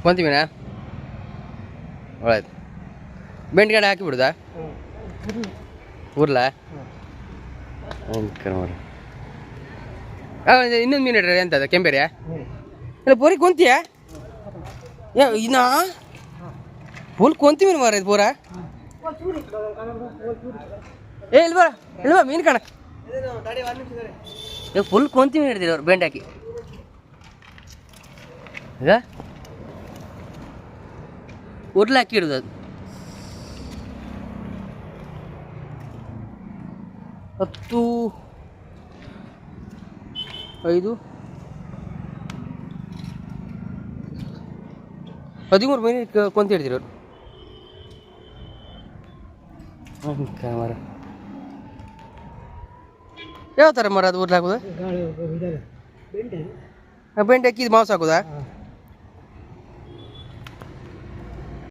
ಕೊಂತಿ ಮೀನಾ ಒಳ್ಳೆಯದು. ಬೆಂಡ್ಗಡೆ ಹಾಕಿ ಬಿಡುದಾ ಉರ್ಲಾ ನೋಡಿ. ಇನ್ನೊಂದು ಮೀನು ಇಡ್ರಿ ಎಂತದ ಕೆಂಬೇರಿಯಾ ಇಲ್ಲ ಪೂರಿ ಕೊಂತಿಯಾ ಇನ್ನ ಫುಲ್ ಕೊಂತಿ ಮೀನು ಮಾರ ಇದು ಪೂರ ಇಲ್ವಾ ಮೀನು ಕಾಣ ಫುಲ್ ಕೊಂತಿ ಮೀನು ಹಿಡ್ದಿಲ್ಲ ಅವ್ರು ಬೆಂಡ್ ಹಾಕಿ ಈಗ ಉರ್ಲು ಹಾಕಿ ಇಡುದು ಅದು 10 5 13 ಮೀನು ಕೊಂತಿ ಹಿಡ್ದಿರ ಮರ ಯಾವ ಥರ ಮರ ಅದು ಉರ್ಲು ಹಾಕೋದು ಬೆಂಡೆ ಹಾಕಿ ಇದು ಮಾಂಸ ಹಾಕೋದಾ